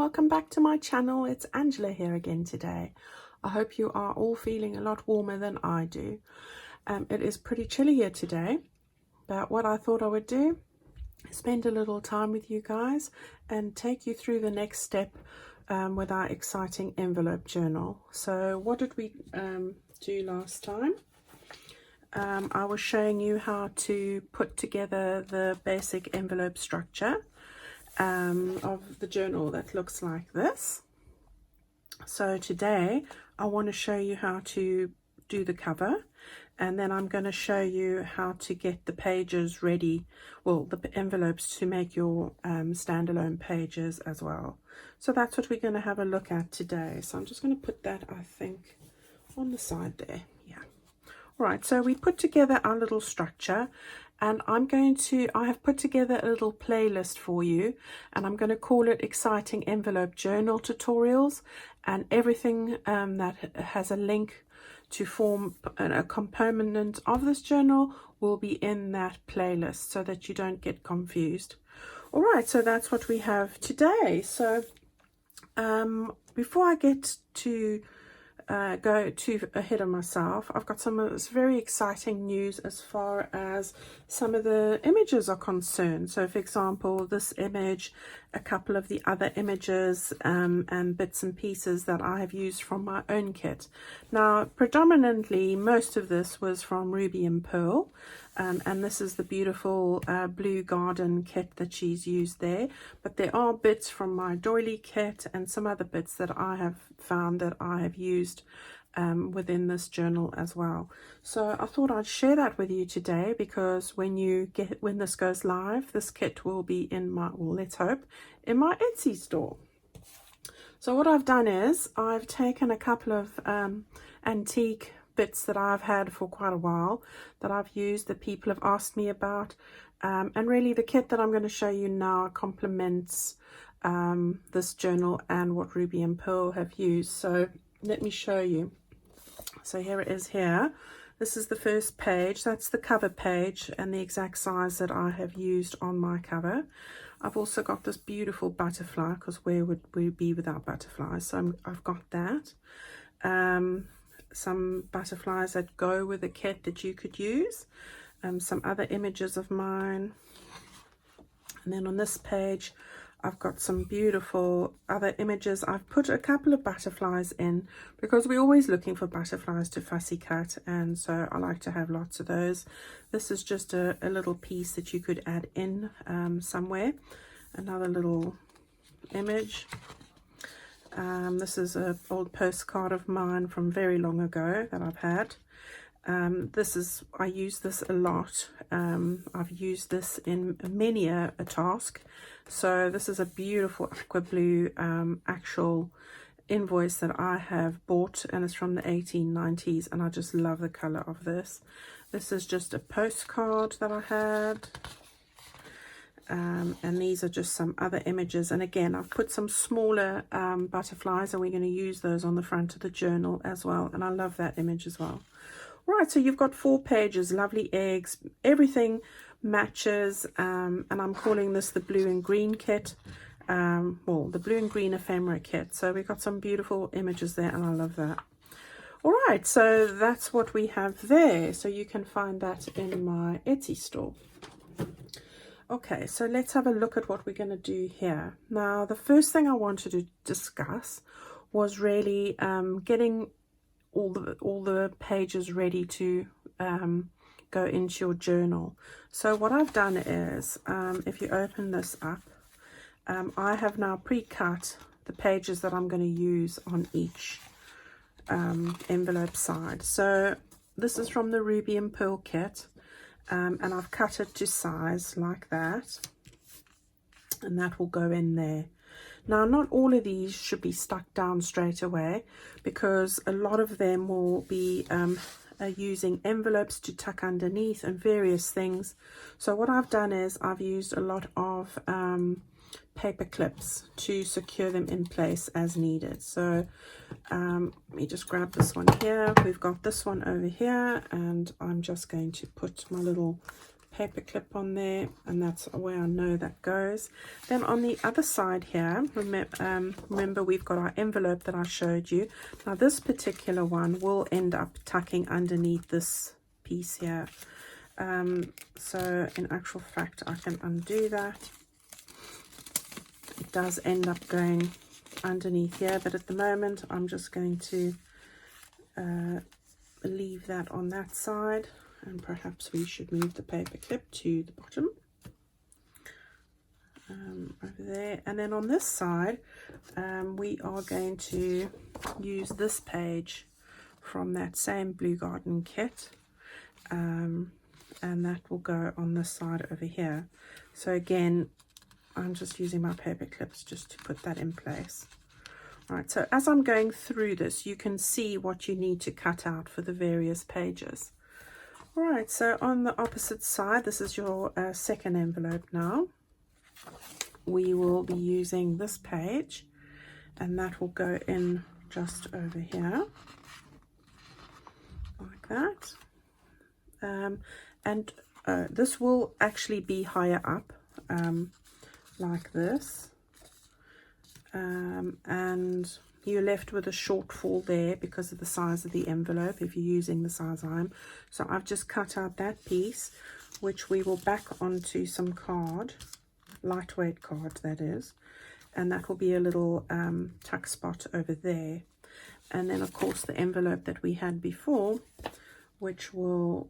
welcome back to my channel. It's Angela here again today. I hope you are all feeling a lot warmer than I do. It is pretty chilly here today, but what I thought I would do is spend a little time with you guys and take you through the next step with our exciting envelope journal. So what did we do last time? I was showing you how to put together the basic envelope structure of the journal that looks like this. So today I want to show you how to do the cover, and then I'm going to show you how to get the pages ready, well, the envelopes to make your standalone pages as well. So that's what we're going to have a look at today. So I'm just going to put that, I think, on the side there. Yeah. All right, so we put together our little structure, and I have put together a little playlist for you, and I'm going to call it Exciting Envelope Journal Tutorials, and everything that has a link to form a component of this journal will be in that playlist so that you don't get confused. All right, so that's what we have today. So before I get to go too ahead of myself, I've got some very exciting news as far as some of the images are concerned. So for example, this image, a couple of the other images and bits and pieces that I have used from my own kit. Now predominantly most of this was from Ruby and Pearl, and this is the beautiful blue garden kit that she's used there, but there are bits from my doily kit and some other bits that I have found that I have used within this journal as well. So I thought I'd share that with you today, because when this goes live, this kit will be in my, well, let's hope, in my Etsy store. So what I've done is I've taken a couple of antique bits that I've had for quite a while that I've used, that people have asked me about, and really the kit that I'm going to show you now complements this journal and what Ruby and Pearl have used. So let me show you. So here it is here. This is the first page. That's the cover page and the exact size that I have used on my cover. I've also got this beautiful butterfly, because where would we be without butterflies? So I've got that. Some butterflies that go with the kit that you could use. Some other images of mine. And then on this page, I've got some beautiful other images. I've put a couple of butterflies in because we're always looking for butterflies to fussy cut, and so I like to have lots of those. This is just a little piece that you could add in somewhere. Another little image. This is an old postcard of mine from very long ago that I've had. I use this a lot. I've used this in many a task. So this is a beautiful aqua blue actual invoice that I have bought, and it's from the 1890s, and I just love the color of this. This is just a postcard that I had. And these are just some other images, and again I've put some smaller butterflies, and we're going to use those on the front of the journal as well, and I love that image as well. Right, so you've got 4 pages, lovely eggs, everything matches, and I'm calling this the blue and green kit, well, the blue and green ephemera kit. So we've got some beautiful images there, and I love that. All right, so that's what we have there. So you can find that in my Etsy store. Okay, so let's have a look at what we're going to do here. Now, the first thing I wanted to discuss was really getting all the pages ready to go into your journal. So what I've done is, if you open this up, I have now pre-cut the pages that I'm going to use on each envelope side. So this is from the Ruby and Pearl kit. And I've cut it to size like that, and that will go in there. Now, not all of these should be stuck down straight away, because a lot of them will be using envelopes to tuck underneath and various things. So what I've done is I've used a lot of paper clips to secure them in place as needed. So let me just grab this one here. We've got this one over here, and I'm just going to put my little paper clip on there, and that's where I know that goes. Then on the other side here, remember we've got our envelope that I showed you. Now this particular one will end up tucking underneath this piece here. So in actual fact I can undo that. It does end up going underneath here, but at the moment I'm just going to leave that on that side, and perhaps we should move the paper clip to the bottom over there. And then on this side we are going to use this page from that same Blue Garden kit, and that will go on this side over here. So again, I'm just using my paper clips just to put that in place. All right, so as I'm going through this, you can see what you need to cut out for the various pages. All right, so on the opposite side, this is your second envelope now. We will be using this page, and that will go in just over here, like that. This will actually be higher up, like this. And you're left with a shortfall there because of the size of the envelope if you're using the size I am. So I've just cut out that piece, which we will back onto some card, lightweight card that is, and that will be a little tuck spot over there. And then of course the envelope that we had before, which will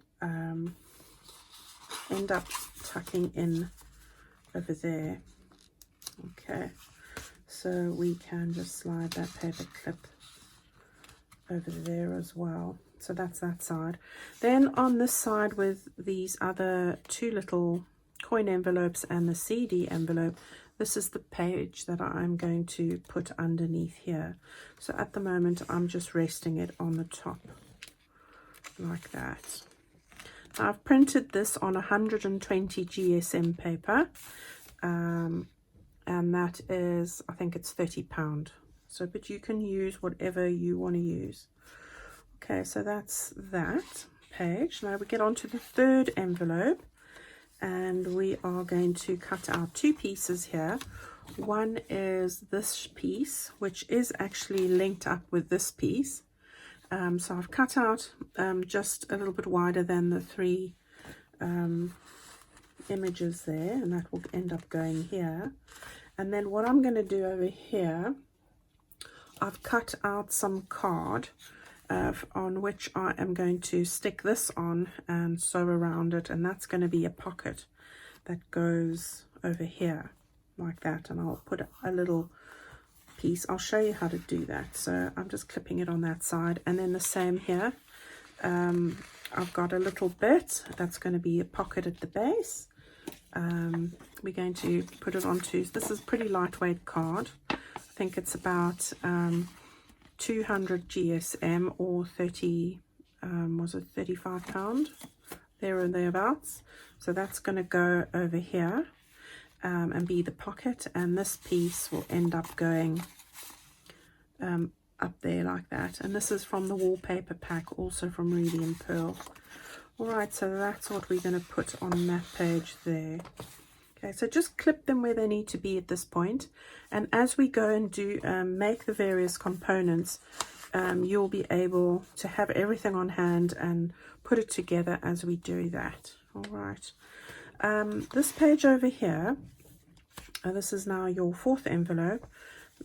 end up tucking in over there. Okay, so we can just slide that paper clip over there as well. So that's that side. Then on this side with these other two little coin envelopes and the CD envelope, this is the page that I'm going to put underneath here. So at the moment I'm just resting it on the top like that. Now I've printed this on 120 GSM paper, and that is, I think it's £30. So, but you can use whatever you want to use. Okay, so that's that page. Now we get on to the third envelope, and we are going to cut out two pieces here. One is this piece, which is actually linked up with this piece. So I've cut out just a little bit wider than the three images there, and that will end up going here. And then what I'm going to do over here, I've cut out some card on which I am going to stick this on and sew around it, and that's going to be a pocket that goes over here like that. And I'll put a little piece, I'll show you how to do that. So I'm just clipping it on that side, and then the same here. I've got a little bit that's going to be a pocket at the base. We're going to put it onto, this is pretty lightweight card. I think it's about 200 GSM or 30, was it £35? There and thereabouts. So that's going to go over here and be the pocket, and this piece will end up going up there like that. And this is from the Wallpaper pack, also from Ruby and Pearl. All right, so that's what we're going to put on that page there. Okay, so just clip them where they need to be at this point, and as we go and do make the various components, you'll be able to have everything on hand and put it together as we do that. All right, this page over here, this is now your fourth envelope.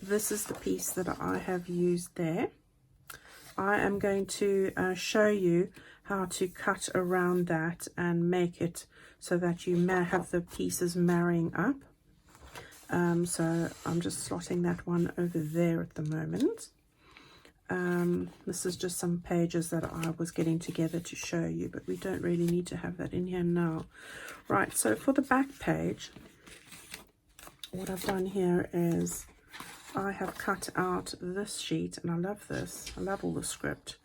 This is the piece that I have used there. I am going to show you how to cut around that and make it so that you may have the pieces marrying up. So I'm just slotting that one over there at the moment. This is just some pages that I was getting together to show you, but we don't really need to have that in here now. Right, so for the back page, what I've done here is I have cut out this sheet, and I love this. I love all the script.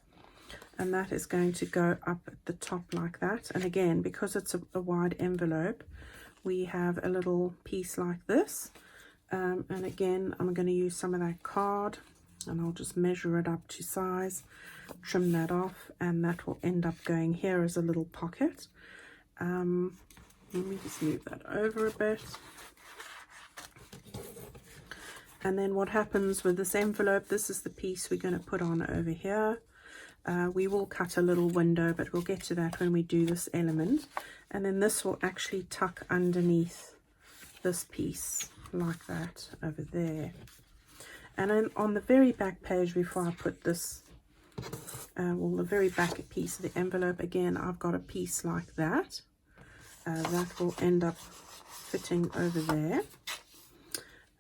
And that is going to go up at the top like that. And again, because it's a wide envelope, we have a little piece like this. And again, I'm going to use some of that card, and I'll just measure it up to size, trim that off, and that will end up going here as a little pocket. Let me just move that over a bit. And then what happens with this envelope, this is the piece we're going to put on over here. We will cut a little window, but we'll get to that when we do this element. And then this will actually tuck underneath this piece like that over there. And then on the very back page, before I put this, well, the very back piece of the envelope, again, I've got a piece like that. That will end up fitting over there.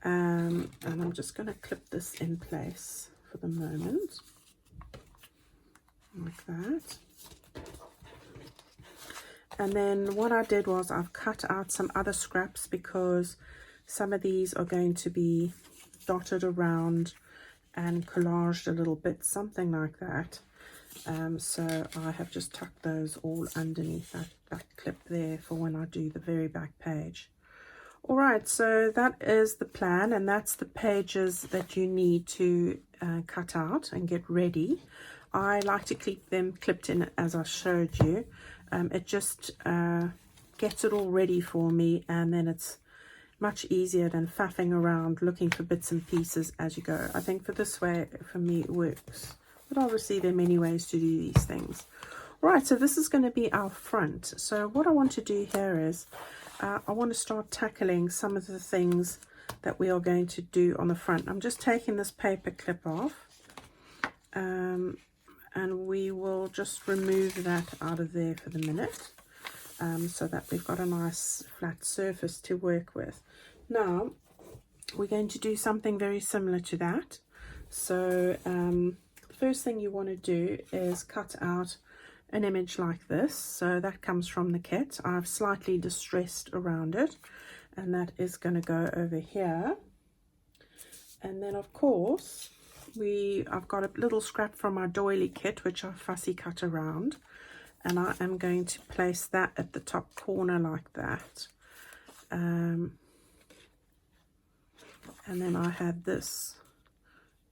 And I'm just going to clip this in place for the moment, like that. And then what I did was I've cut out some other scraps because some of these are going to be dotted around and collaged a little bit, something like that. So I have just tucked those all underneath that clip there for when I do the very back page. Alright, so that is the plan, and that's the pages that you need to cut out and get ready. I like to keep them clipped in as I showed you. It just gets it all ready for me, and then it's much easier than faffing around looking for bits and pieces as you go. I think for this way, for me, it works. But obviously there are many ways to do these things. Right, so this is going to be our front. So what I want to do here is I want to start tackling some of the things that we are going to do on the front. I'm just taking this paper clip off, and we will just remove that out of there for the minute, so that we've got a nice flat surface to work with. Now we're going to do something very similar to that. So the first thing you want to do is cut out an image like this. So that comes from the kit. I've slightly distressed around it, and that is going to go over here. And then of course I've got a little scrap from our doily kit which I fussy cut around, and I am going to place that at the top corner like that. And then I had this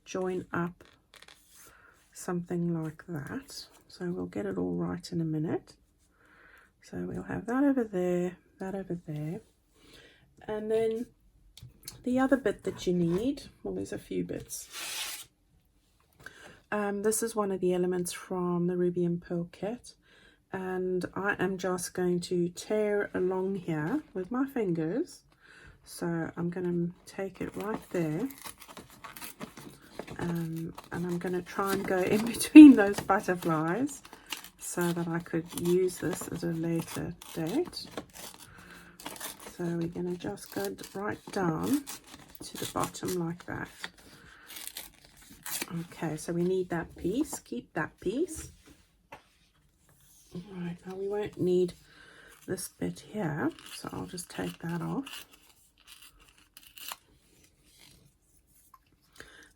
join up something like that. So we'll get it all right in a minute. So we'll have that over there, that over there. And then the other bit that you need, well, there's a few bits. This is one of the elements from the Ruby and Pearl kit. And I am just going to tear along here with my fingers. So I'm going to take it right there. And I'm going to try and go in between those butterflies so that I could use this at a later date. So we're going to just go right down to the bottom like that. Okay, so we need that piece. Keep that piece. Alright, now we won't need this bit here, so I'll just take that off.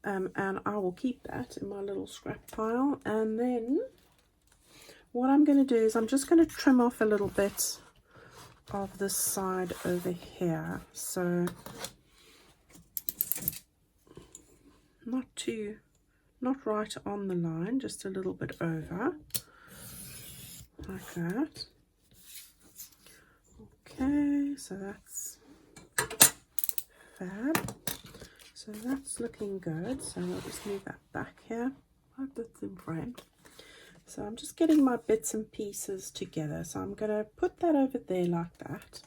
And I will keep that in my little scrap pile. And then what I'm going to do is I'm just going to trim off a little bit of this side over here. So not right on the line, just a little bit over, like that. Okay, so that's fab. So that's looking good. So I'll just move that back here. Hope that's in frame. So I'm just getting my bits and pieces together. So I'm going to put that over there like that.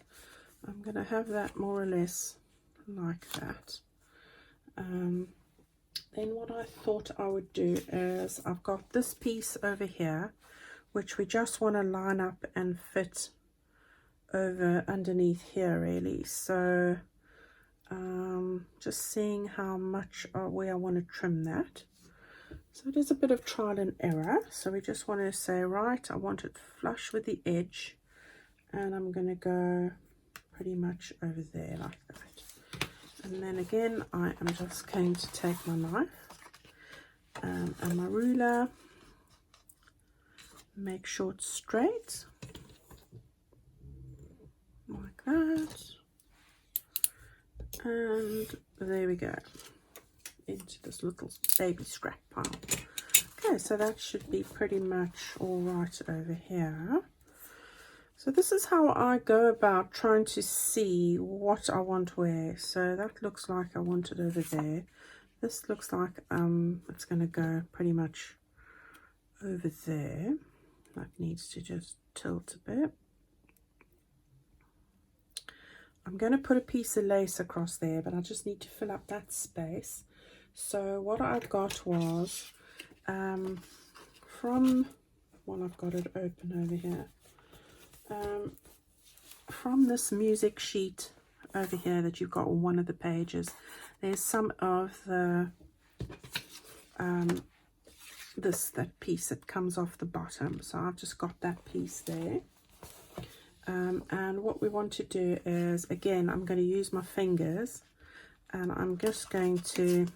I'm going to have that more or less like that. Then what I thought I would do is I've got this piece over here, which we just want to line up and fit over underneath here really. So just seeing how much where I want to trim that. So it is a bit of trial and error. So we just want to say, right, I want it flush with the edge, and I'm going to go pretty much over there like that. And then again, I am just going to take my knife and my ruler, make sure it's straight like that. And there we go, into this little baby scrap pile. Okay, so that should be pretty much all right over here. So this is how I go about trying to see what I want where. So that looks like I want it over there. This looks like it's going to go pretty much over there. That needs to just tilt a bit. I'm going to put a piece of lace across there, but I just need to fill up that space. So what I got was from, well, I've got it open over here. From this music sheet over here that you've got on one of the pages, there's some of the that piece that comes off the bottom. So I've just got that piece there. And what we want to do is, again, I'm going to use my fingers and I'm just going to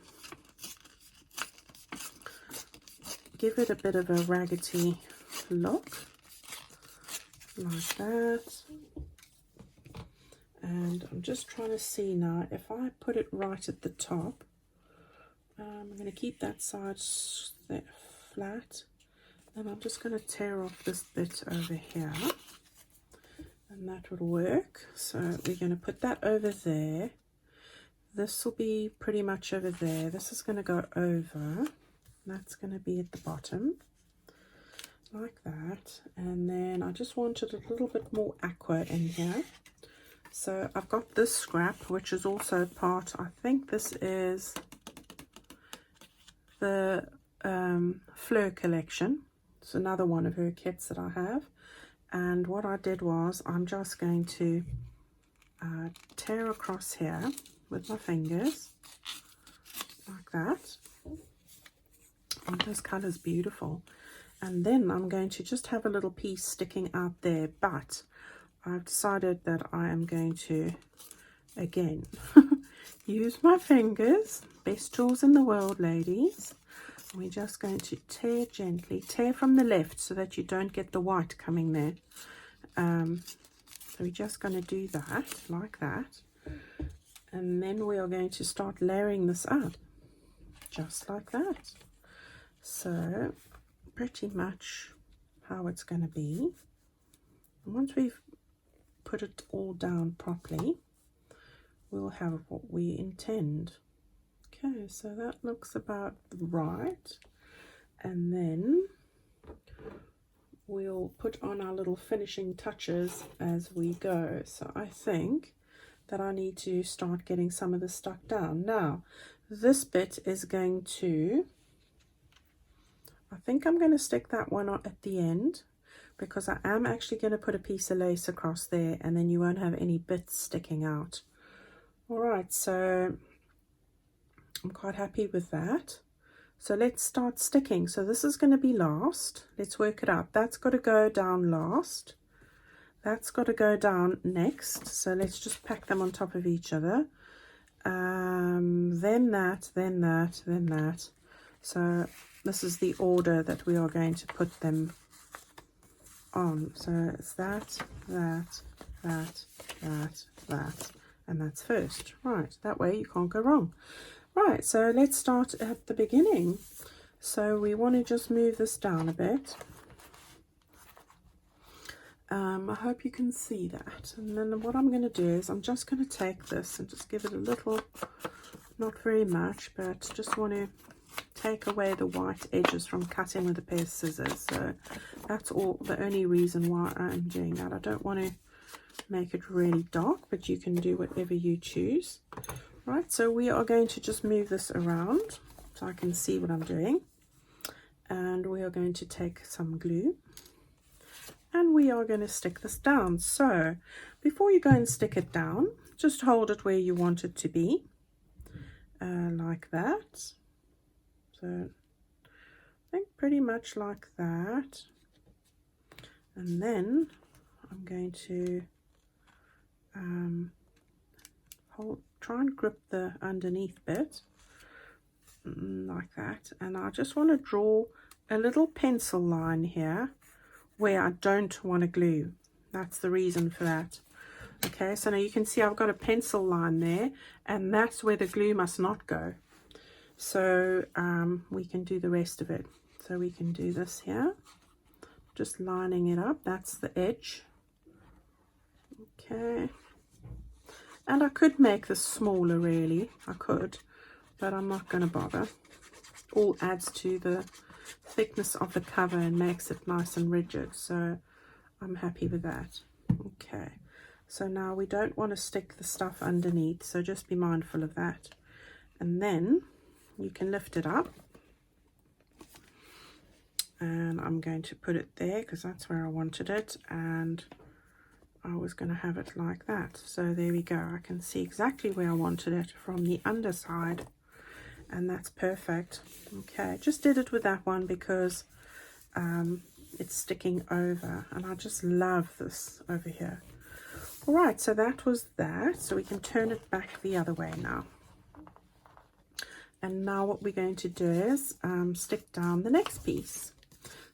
give it a bit of a raggedy look, like that. And I'm just trying to see now, if I put it right at the top, I'm going to keep that side flat, and I'm just going to tear off this bit over here, and that would work. So we're going to put that over there. This will be pretty much over there. This is going to go over. That's going to be at the bottom, like that. And then I just wanted a little bit more aqua in here. So I've got this scrap, which is also part, I think this is the Fleur collection. It's another one of her kits that I have. And what I did was, I'm just going to tear across here with my fingers, like that. And this color is beautiful. And then I'm going to just have a little piece sticking out there, but I've decided that I am going to, again, use my fingers. Best tools in the world, ladies. We're just going to tear gently. Tear from the left so that you don't get the white coming there. So we're just going to do that, like that. And then we are going to start layering this up, just like that. So, pretty much how it's going to be. And once we've put it all down properly, we'll have what we intend. Okay, so that looks about right. And then we'll put on our little finishing touches as we go. So I think that I need to start getting some of this stuck down. Now, this bit is going to, I think I'm going to stick that one on at the end, because I am actually going to put a piece of lace across there, and then you won't have any bits sticking out. All right, so I'm quite happy with that. So let's start sticking. So this is going to be last. Let's work it out. That's got to go down last. That's got to go down next. So let's just pack them on top of each other. Then that, then that, then that. So this is the order that we are going to put them on. So it's that, that, that, that, that, and that's first. Right, that way you can't go wrong. Right, so let's start at the beginning. So we want to just move this down a bit. I hope you can see that. And then what I'm going to do is I'm just going to take this and just give it a little, not very much, but just want to take away the white edges from cutting with a pair of scissors. So that's all, the only reason why I'm doing that. I don't want to make it really dark, but you can do whatever you choose. Right, so we are going to just move this around so I can see what I'm doing. And we are going to take some glue and we are going to stick this down. So before you go and stick it down, just hold it where you want it to be, like that. So I think pretty much like that. And then I'm going to try and grip the underneath bit, like that. And I just want to draw a little pencil line here where I don't want to glue. That's the reason for that. Okay, so now you can see I've got a pencil line there, and that's where the glue must not go. So we can do the rest of it. So we can do this here, just lining it up. That's the edge. Okay, and I could make this smaller, really, I could, but I'm not going to bother. All adds to the thickness of the cover and makes it nice and rigid, so I'm happy with that. Okay, so now we don't want to stick the stuff underneath, so just be mindful of that. And then you can lift it up, and I'm going to put it there because that's where I wanted it, and I was going to have it like that. So there we go. I can see exactly where I wanted it from the underside, and that's perfect. Okay, just did it with that one because it's sticking over, and I just love this over here. All right, so that was that. So we can turn it back the other way now. And now what we're going to do is stick down the next piece.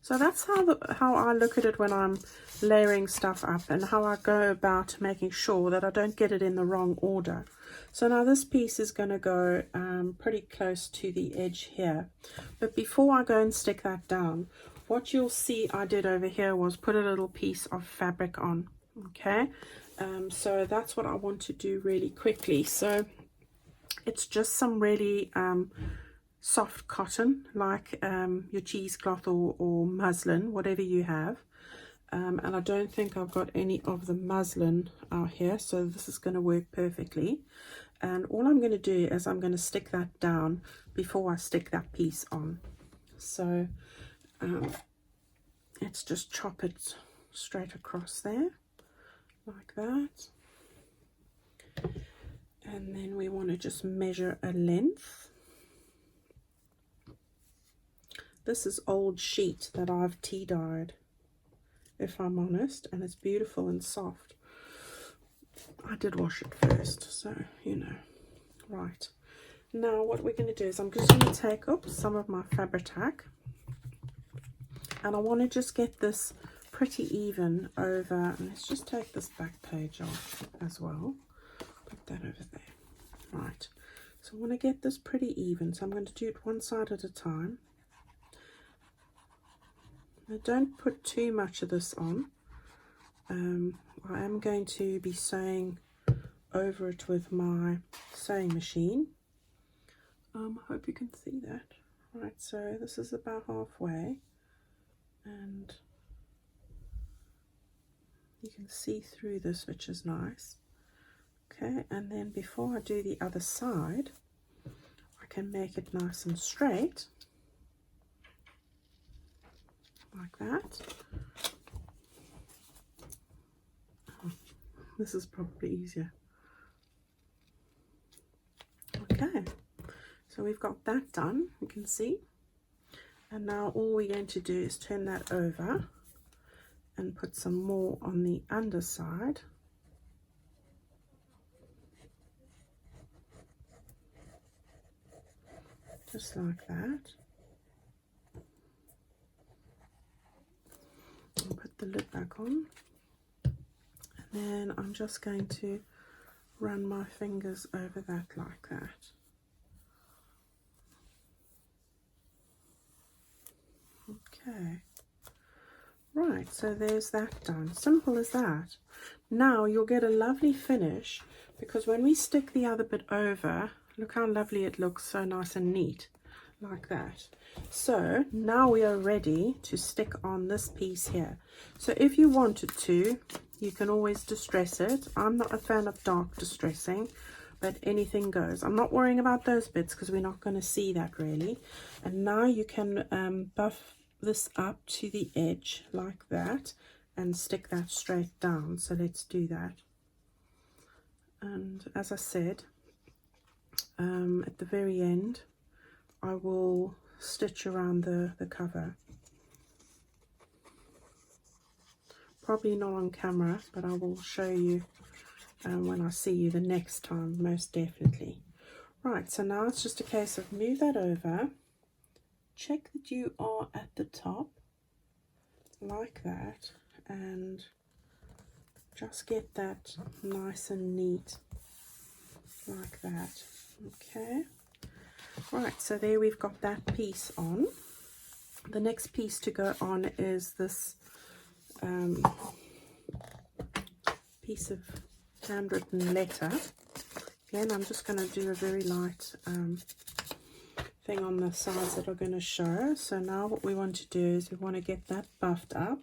So that's how I look at it when I'm layering stuff up, and how I go about making sure that I don't get it in the wrong order. So now this piece is going to go pretty close to the edge here. But before I go and stick that down, what you'll see I did over here was put a little piece of fabric on. Okay, so that's what I want to do really quickly. So it's just some really soft cotton, like your cheesecloth or muslin, whatever you have. And I don't think I've got any of the muslin out here, so this is going to work perfectly. And all I'm going to do is I'm going to stick that down before I stick that piece on. So let's just chop it straight across there, like that. And then we want to just measure a length. This is old sheet that I've tea dyed, if I'm honest, and it's beautiful and soft. I did wash it first, so you know. Right, now what we're going to do is I'm just going to take up some of my Fabri-Tac, and I want to just get this pretty even over, and let's just take this back page off as well. Put that over there. Right, so I want to get this pretty even, so I'm going to do it one side at a time. Now don't put too much of this on. I am going to be sewing over it with my sewing machine. I hope you can see that. Right, so this is about halfway, and you can see through this, which is nice. Okay, and then before I do the other side, I can make it nice and straight, like that. This is probably easier. Okay, so we've got that done, you can see. And now all we're going to do is turn that over and put some more on the underside. Just like that. I'll put the lid back on. And then I'm just going to run my fingers over that like that. Okay. Right, so there's that done. Simple as that. Now you'll get a lovely finish, because when we stick the other bit over, look how lovely it looks, so nice and neat, like that. So now we are ready to stick on this piece here. So if you wanted to, you can always distress it. I'm not a fan of dark distressing, but anything goes. I'm not worrying about those bits because we're not going to see that really. And now you can buff this up to the edge like that and stick that straight down. So let's do that. And as I said, at the very end, I will stitch around the cover. Probably not on camera, but I will show you when I see you the next time, most definitely. Right, so now it's just a case of move that over, check that you are at the top, like that, and just get that nice and neat, like that. Okay, right, so there we've got that piece on. The next piece to go on is this piece of handwritten letter. Again, I'm just going to do a very light thing on the sides that are going to show. So now what we want to do is we want to get that buffed up.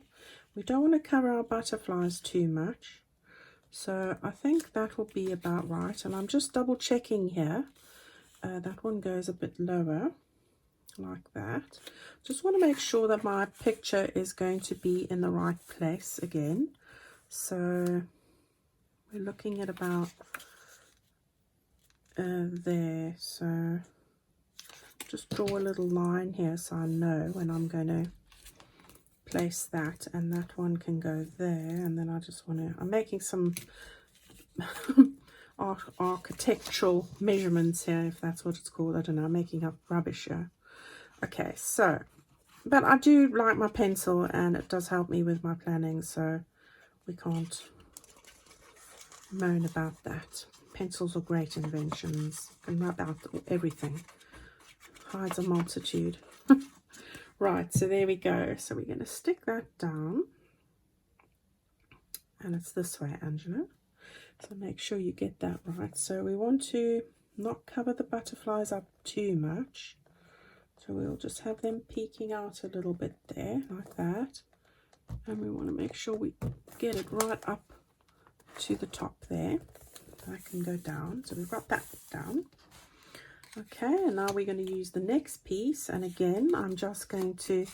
We don't want to cover our butterflies too much. So I think that will be about right. And I'm just double checking here. That one goes a bit lower, like that. Just want to make sure that my picture is going to be in the right place again. So we're looking at about there. So just draw a little line here so I know when I'm going to place that, and that one can go there. And then I just want to, I'm making some architectural measurements here, if that's what it's called. I don't know, I'm making up rubbish here. Okay, so, but I do like my pencil and it does help me with my planning, so we can't moan about that. Pencils are great inventions, can rub out everything, hides a multitude. Right, so there we go. So we're going to stick that down, and it's this way, Angela. So make sure you get that right. So we want to not cover the butterflies up too much. So we'll just have them peeking out a little bit there, like that. And we want to make sure we get it right up to the top there. That can go down. So we've got that down. Okay, and now we're going to use the next piece. And again, I'm just going to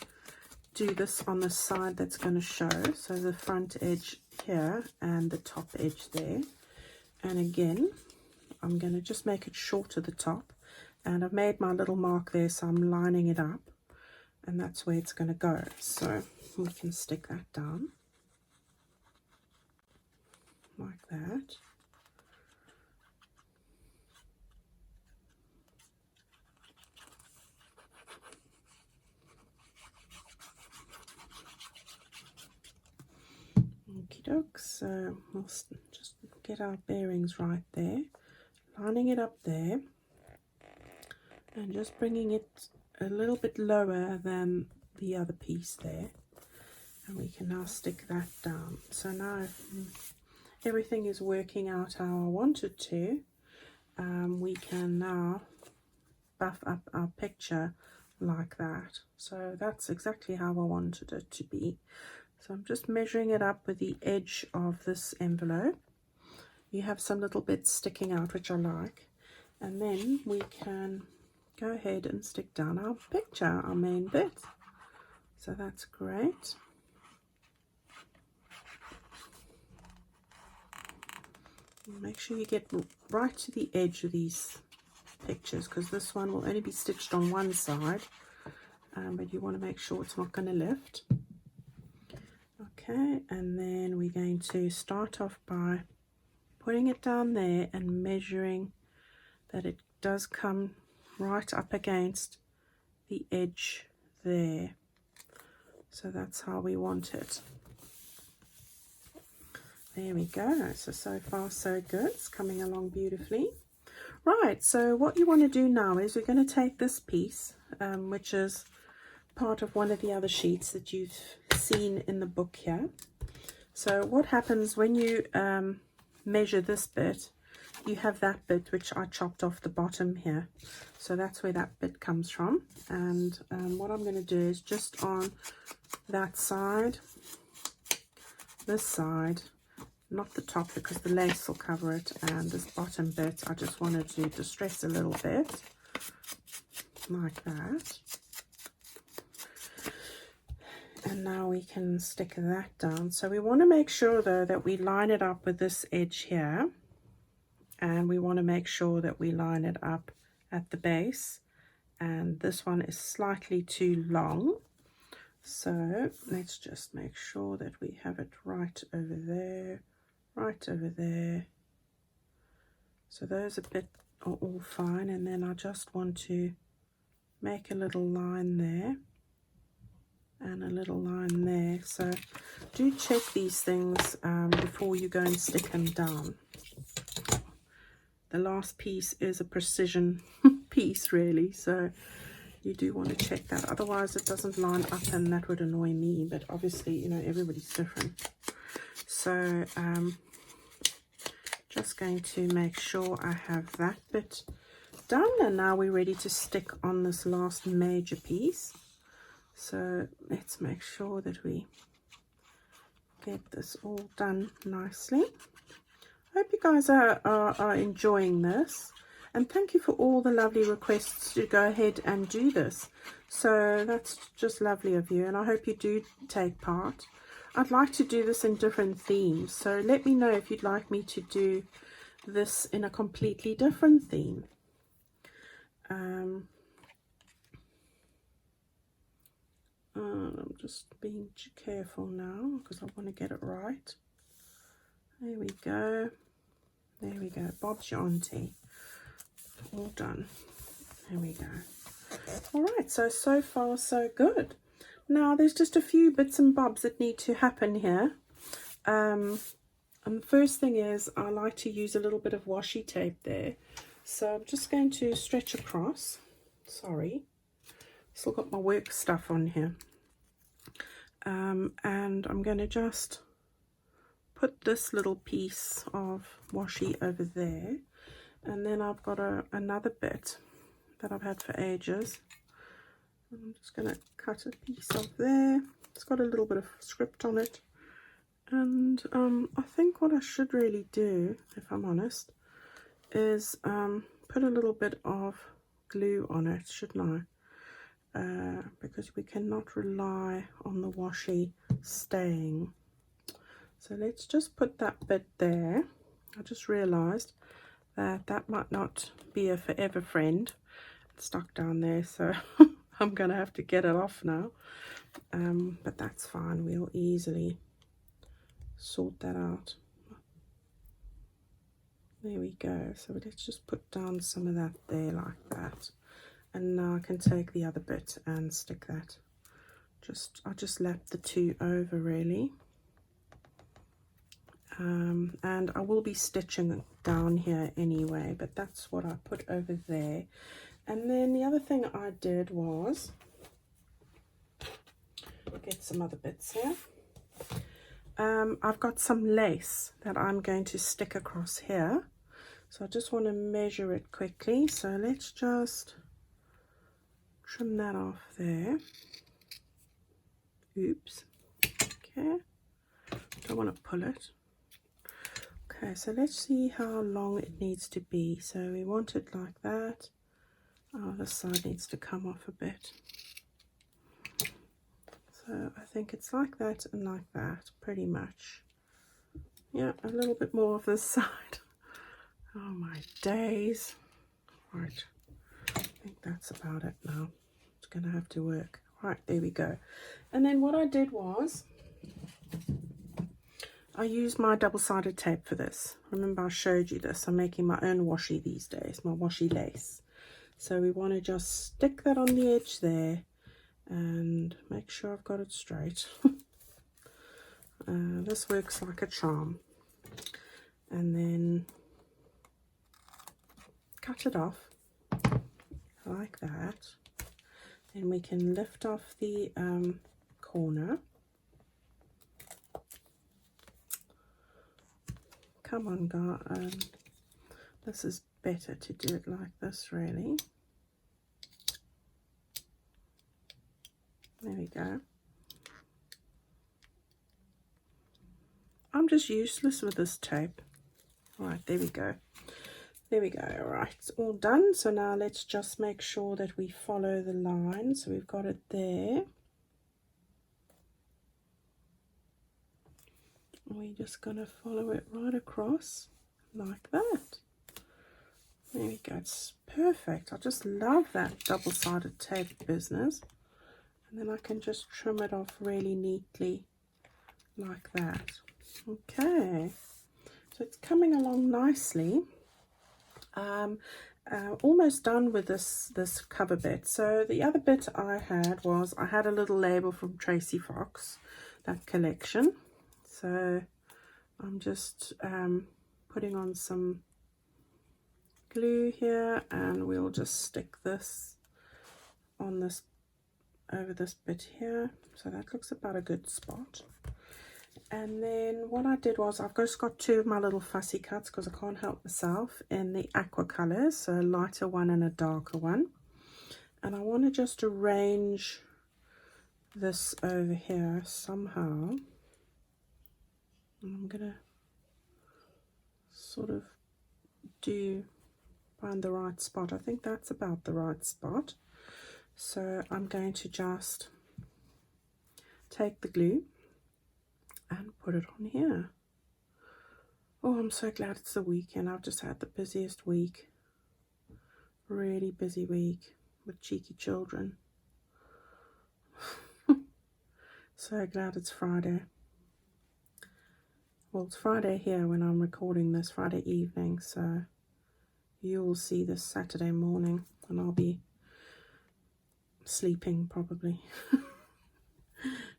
do this on the side that's going to show. So the front edge here and the top edge there. And again, I'm going to just make it short to the top. And I've made my little mark there, so I'm lining it up. And that's where it's going to go. So we can stick that down. Like that. Okie doke, so we'll just get our bearings right there, lining it up there, and just bringing it a little bit lower than the other piece there, and we can now stick that down. So now everything is working out how I want it to. We can now buff up our picture like that. So that's exactly how I wanted it to be. So I'm just measuring it up with the edge of this envelope. You have some little bits sticking out, which I like. And then we can go ahead and stick down our picture, our main bit. So that's great. Make sure you get right to the edge of these pictures, because this one will only be stitched on one side. But you want to make sure it's not going to lift. Okay, and then we're going to start off by putting it down there and measuring that it does come right up against the edge there. So that's how we want it. There we go. So far so good. It's coming along beautifully. Right, so what you want to do now is we're going to take this piece, which is part of one of the other sheets that you've seen in the book here. So what happens when you measure this bit, you have that bit which I chopped off the bottom here. So that's where that bit comes from. And what I'm going to do is just on that side, this side, not the top because the lace will cover it, and this bottom bit I just wanted to distress a little bit like that. And now we can stick that down. So we want to make sure though that we line it up with this edge here, and we want to make sure that we line it up at the base, and this one is slightly too long. So let's just make sure that we have it right over there, right over there. So those a bit are all fine, and then I just want to make a little line there and a little line there. So do check these things before you go and stick them down. The last piece is a precision piece really, so you do want to check that, otherwise it doesn't line up, and that would annoy me, but obviously, you know, everybody's different. So just going to make sure I have that bit done, and now we're ready to stick on this last major piece. So let's make sure that we get this all done nicely. Hope you guys are enjoying this, and thank you for all the lovely requests to go ahead and do this. So that's just lovely of you, and I hope you do take part. I'd like to do this in different themes, so let me know if you'd like me to do this in a completely different theme. I'm just being careful now because I want to get it right. There we go. There we go. Bob's your auntie. All done. There we go. All right, so far so good. Now there's just a few bits and bobs that need to happen here. And the first thing is I like to use a little bit of washi tape there. So I'm just going to stretch across. Sorry, still got my work stuff on here. And I'm going to just put this little piece of washi over there. And then I've got another bit that I've had for ages. I'm just going to cut a piece off there. It's got a little bit of script on it. And I think what I should really do, if I'm honest, is put a little bit of glue on it, shouldn't I? Because we cannot rely on the washi staying. So let's just put that bit there. I just realized that might not be a forever friend. It's stuck down there, so I'm gonna have to get it off now. But that's fine, we'll easily sort that out. There we go. So let's just put down some of that there like that. And now I can take the other bit and stick that. I'll just lap the two over really. And I will be stitching down here anyway, but that's what I put over there. And then the other thing I did was get some other bits here. I've got some lace that I'm going to stick across here. So I just want to measure it quickly. So let's just trim that off there. Oops. Okay. Don't want to pull it. Okay, so let's see how long it needs to be. So we want it like that. Oh, this side needs to come off a bit. So I think it's like that and like that, pretty much. Yeah, a little bit more of this side. Oh my days. Right, I think that's about it now. It's gonna have to work. Right, there we go. And then what I did was I used my double-sided tape for this. Remember I showed you this. I'm making my own washi these days, my washi lace. So we want to just stick that on the edge there and make sure I've got it straight. This works like a charm. And then cut it off like that. Then we can lift off the corner. Come on, guys. This is better to do it like this, really. There we go. I'm just useless with this tape. All right, there we go. There we go. All right, it's all done. So now let's just make sure that we follow the line. So we've got it there. We're just going to follow it right across like that. There we go. It's perfect. I just love that double-sided tape business. And then I can just trim it off really neatly like that. Okay. So it's coming along nicely. Almost done with this cover bit. So the other bit I had was I had a little label from Tracy Fox, that collection. So I'm just putting on some glue here, and we'll just stick this on this over this bit here. So that looks about a good spot. And then what I did was I've just got two of my little fussy cuts because I can't help myself in the aqua colors, so a lighter one and a darker one. And I want to just arrange this over here somehow. And I'm gonna sort of find the right spot. I think that's about the right spot. So I'm going to just take the glue and put it on here. Oh, I'm so glad it's the weekend. I've just had the busiest week. Really busy week with cheeky children. So glad it's Friday. Well, it's Friday here when I'm recording this, Friday evening, so you will see this Saturday morning and I'll be sleeping probably,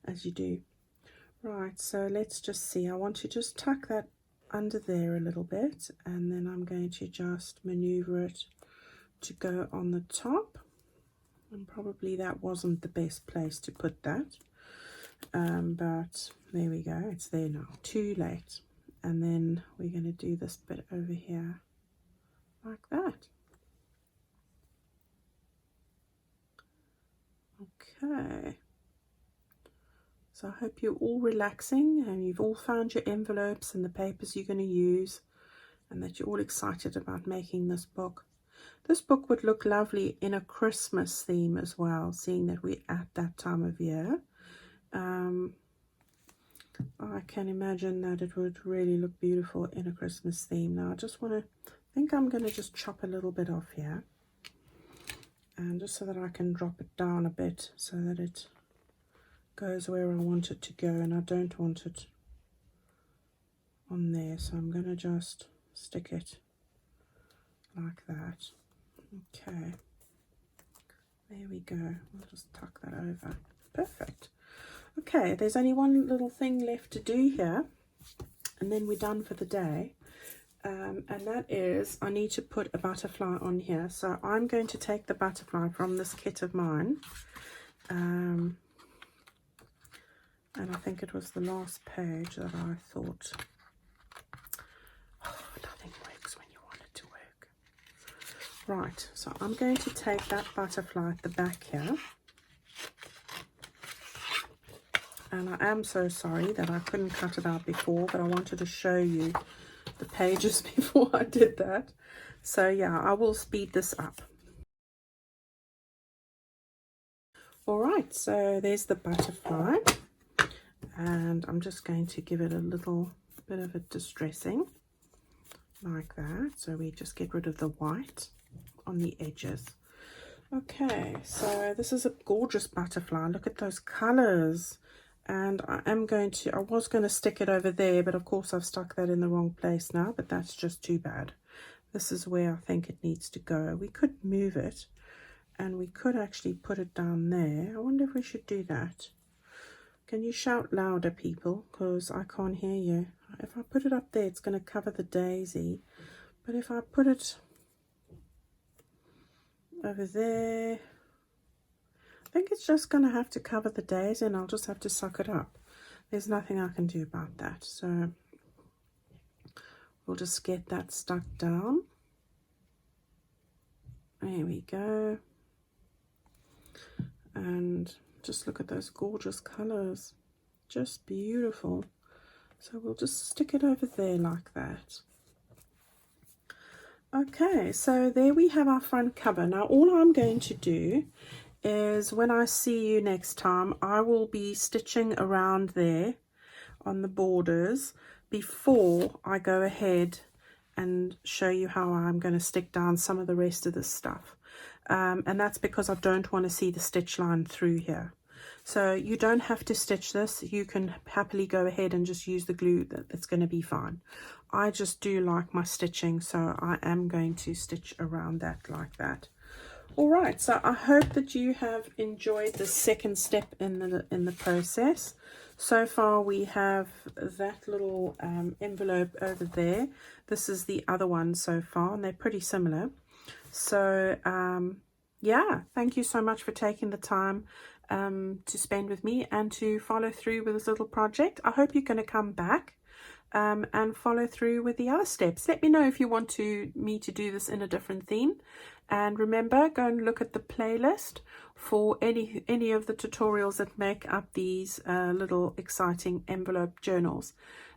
as you do. Right, so let's just see. I want to just tuck that under there a little bit, and then I'm going to just maneuver it to go on the top. And probably that wasn't the best place to put that, but there we go, it's there now. Too late. And then we're going to do this bit over here like that. Okay, so I hope you're all relaxing and you've all found your envelopes and the papers you're going to use, and that you're all excited about making this book. This book would look lovely in a Christmas theme as well, seeing that we're at that time of year. I can imagine that it would really look beautiful in a Christmas theme. Now I just want to, I think I'm going to just chop a little bit off here, and just so that I can drop it down a bit so that it goes where I want it to go, and I don't want it on there, so I'm going to just stick it like that. Okay, there we go. We'll just tuck that over. Perfect. Okay, there's only one little thing left to do here, and then we're done for the day. And that is, I need to put a butterfly on here. So I'm going to take the butterfly from this kit of mine. And I think it was the last page that I thought, oh, nothing works when you want it to work. Right, so I'm going to take that butterfly at the back here. And I am so sorry that I couldn't cut it out before, but I wanted to show you the pages before I did that. So yeah, I will speed this up. All right, so there's the butterfly, and I'm just going to give it a little bit of a distressing like that. So we just get rid of the white on the edges. Okay, so this is a gorgeous butterfly. Look at those colors. And I was going to stick it over there, but of course I've stuck that in the wrong place now, but that's just too bad. This is where I think it needs to go. We could move it, and we could actually put it down there. I wonder if we should do that. Can you shout louder, people? Because I can't hear you. If I put it up there, it's going to cover the daisy. But if I put it over there, I think it's just going to have to cover the daisy, and I'll just have to suck it up. There's nothing I can do about that. So we'll just get that stuck down. There we go. And just look at those gorgeous colors. Just beautiful. So we'll just stick it over there like that. Okay, so there we have our front cover. Now all I'm going to do is, when I see you next time, I will be stitching around there on the borders before I go ahead and show you how I'm going to stick down some of the rest of this stuff. And that's because I don't want to see the stitch line through here. So you don't have to stitch this. You can happily go ahead and just use the glue. That's going to be fine. I just do like my stitching, so I am going to stitch around that like that. All right, so I hope that you have enjoyed the second step in the process. So far we have that little envelope over there. This is the other one so far, and they're pretty similar. So yeah, thank you so much for taking the time to spend with me and to follow through with this little project. I hope you're going to come back and follow through with the other steps. Let me know if you want me to do this in a different theme. And remember, go and look at the playlist for any of the tutorials that make up these little exciting envelope journals.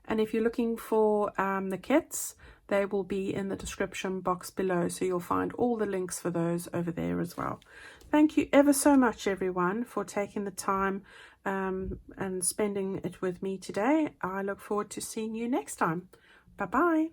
And if you're looking for the kits, they will be in the description box below, so you'll find all the links for those over there as well. Thank you ever so much, everyone, for taking the time and spending it with me today. I look forward to seeing you next time. Bye-bye.